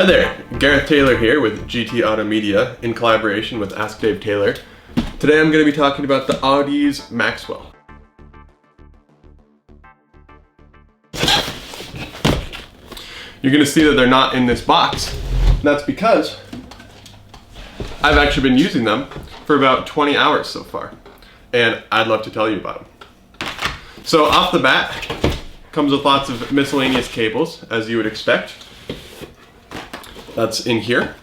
Hi there, Gareth Taylor here with GT Auto Media in collaboration with Ask Dave Taylor. Today I'm going to be talking about the Audeze Maxwell. You're going to see that they're not in this box. That's because I've actually been using them for about 20 hours so far, and I'd love to tell you about them. So off the bat, comes with lots of miscellaneous cables, as you would expect. That's in here.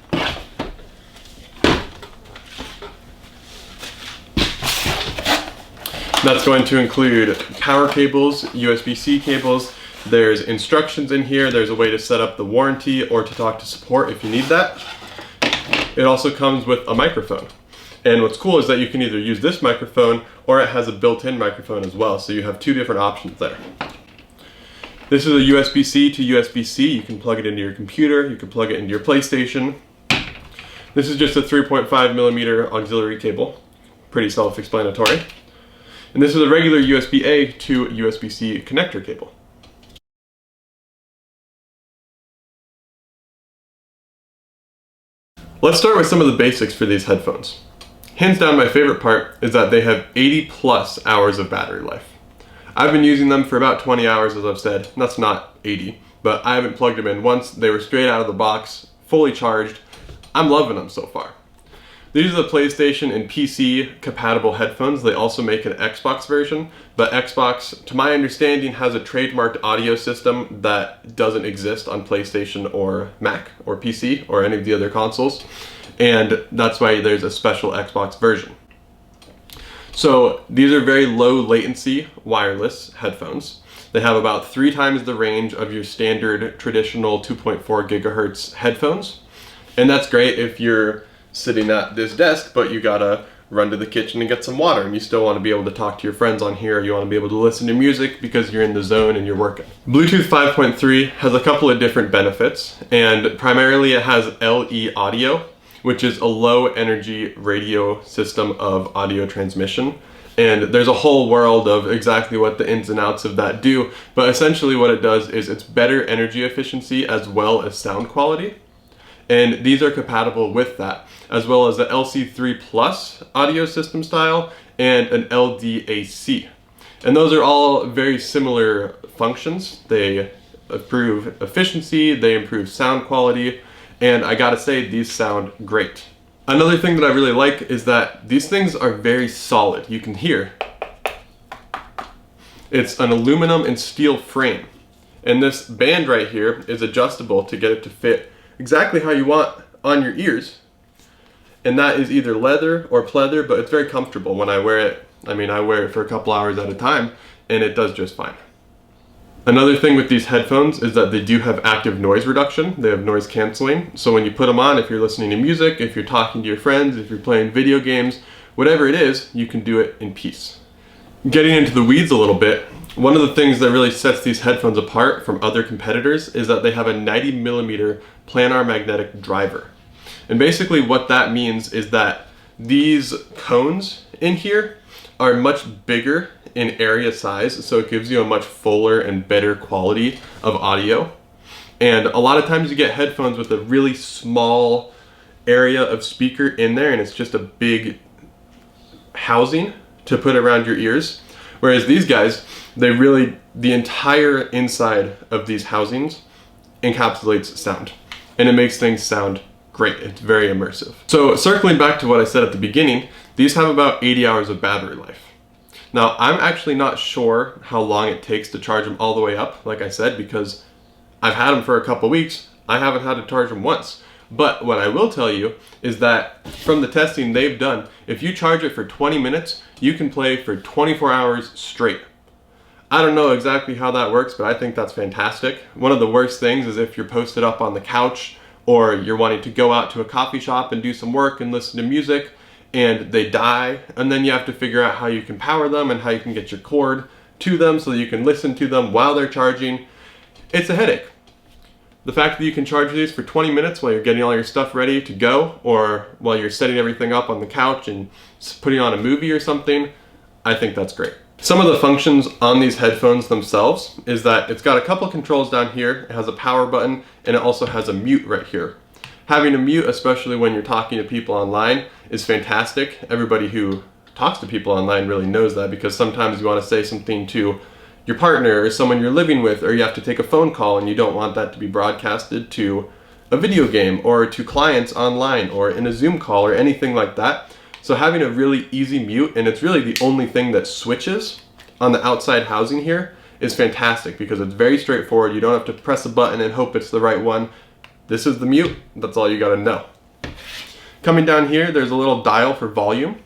That's going to include power cables, USB-C cables. There's instructions in here. There's a way to set up the warranty or to talk to support if you need that. It also comes with a microphone. And what's cool is that you can either use this microphone or it has a built-in microphone as well. So you have two different options there. This is a USB-C to USB-C. You can plug it into your computer. You can plug it into your PlayStation. This is just a 3.5 millimeter auxiliary cable. Pretty self-explanatory. And this is a regular USB-A to USB-C connector cable. Let's start with some of the basics for these headphones. Hands down, my favorite part is that they have 80+ hours of battery life. I've been using them for about 20 hours, as I've said. That's not 80, but I haven't plugged them in once. They were straight out of the box, fully charged. I'm loving them so far. These are the PlayStation and PC compatible headphones. They also make an Xbox version, but Xbox, to my understanding, has a trademarked audio system that doesn't exist on PlayStation or Mac or PC or any of the other consoles, and that's why there's a special Xbox version. So these are very low latency wireless headphones. They have about 3 times the range of your standard traditional 2.4 gigahertz headphones. And that's great if you're sitting at this desk, but you gotta run to the kitchen and get some water, and you still want to be able to talk to your friends on here, or you want to be able to listen to music because you're in the zone and you're working. Bluetooth 5.3 has a couple of different benefits, and primarily it has LE audio, which is a low energy radio system of audio transmission. And there's a whole world of exactly what the ins and outs of that do, but essentially what it does is it's better energy efficiency as well as sound quality. And these are compatible with that, as well as the LC3 Plus audio system style and an LDAC. And those are all very similar functions. They improve efficiency, they improve sound quality, and I gotta say, these sound great. Another thing that I really like is that these things are very solid. You can hear. It's an aluminum and steel frame. And this band right here is adjustable to get it to fit exactly how you want on your ears. And that is either leather or pleather, but it's very comfortable when I wear it. I mean, I wear it for a couple hours at a time, and it does just fine. Another thing with these headphones is that they do have active noise reduction. They have noise canceling. So when you put them on, if you're listening to music, if you're talking to your friends, if you're playing video games, whatever it is, you can do it in peace. Getting into the weeds a little bit, one of the things that really sets these headphones apart from other competitors is that they have a 90 millimeter planar magnetic driver. And basically what that means is that these cones in here are much bigger in area size, so it gives you a much fuller and better quality of audio. And a lot of times you get headphones with a really small area of speaker in there, and it's just a big housing to put around your ears. Whereas these guys, the entire inside of these housings encapsulates sound, and it makes things sound great. It's very immersive. So circling back to what I said at the beginning, these have about 80 hours of battery life. Now, I'm actually not sure how long it takes to charge them all the way up, like I said, because I've had them for a couple weeks. I haven't had to charge them once. But what I will tell you is that from the testing they've done, if you charge it for 20 minutes, you can play for 24 hours straight. I don't know exactly how that works, but I think that's fantastic. One of the worst things is if you're posted up on the couch or you're wanting to go out to a coffee shop and do some work and listen to music, and they die, and then you have to figure out how you can power them and how you can get your cord to them so that you can listen to them while they're charging. It's a headache. The fact that you can charge these for 20 minutes while you're getting all your stuff ready to go, or while you're setting everything up on the couch and putting on a movie or something, I think that's great. Some of the functions on these headphones themselves is that it's got a couple controls down here. It has a power button and it also has a mute right here. Having a mute, especially when you're talking to people online, is fantastic. Everybody who talks to people online really knows that, because sometimes you want to say something to your partner or someone you're living with, or you have to take a phone call and you don't want that to be broadcasted to a video game or to clients online or in a Zoom call or anything like that. So having a really easy mute, and it's really the only thing that switches on the outside housing here, is fantastic because it's very straightforward. You don't have to press a button and hope it's the right one. This is the mute, that's all you gotta know. Coming down here, there's a little dial for volume.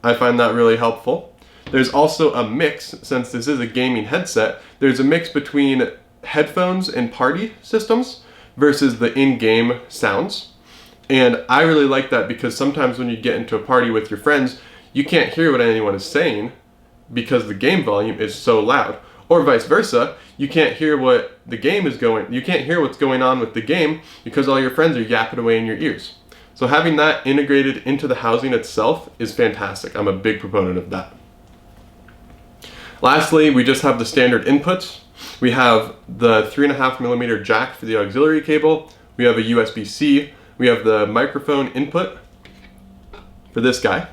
I find that really helpful. There's also a mix, since this is a gaming headset, there's a mix between headphones and party systems versus the in-game sounds. And I really like that because sometimes when you get into a party with your friends, you can't hear what anyone is saying because the game volume is so loud. Or vice versa, you can't hear what the game is going, you can't hear what's going on with the game because all your friends are yapping away in your ears. So having that integrated into the housing itself is fantastic. I'm a big proponent of that. Lastly, we just have the standard inputs. We have the 3.5mm jack for the auxiliary cable. We have a USB-C. We have the microphone input for this guy.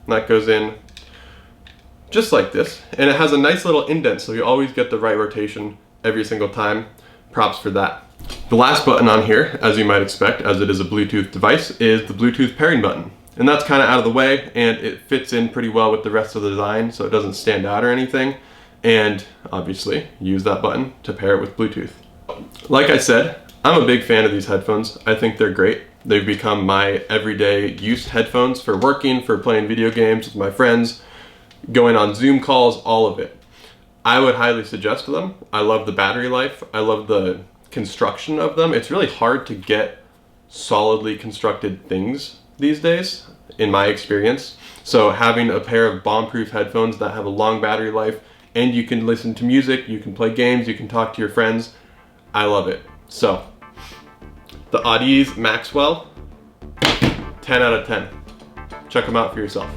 And that goes in just like this. And it has a nice little indent, so you always get the right rotation every single time. Props for that. The last button on here, as you might expect, as it is a Bluetooth device, is the Bluetooth pairing button. And that's kind of out of the way, and it fits in pretty well with the rest of the design, so it doesn't stand out or anything. And obviously, use that button to pair it with Bluetooth. Like I said, I'm a big fan of these headphones. I think they're great. They've become my everyday use headphones for working, for playing video games with my friends, going on Zoom calls, all of it. I would highly suggest them. I love the battery life. I love the construction of them. It's really hard to get solidly constructed things these days, in my experience. So having a pair of bomb-proof headphones that have a long battery life, and you can listen to music, you can play games, you can talk to your friends, I love it. So, the Audeze Maxwell, 10 out of 10. Check them out for yourself.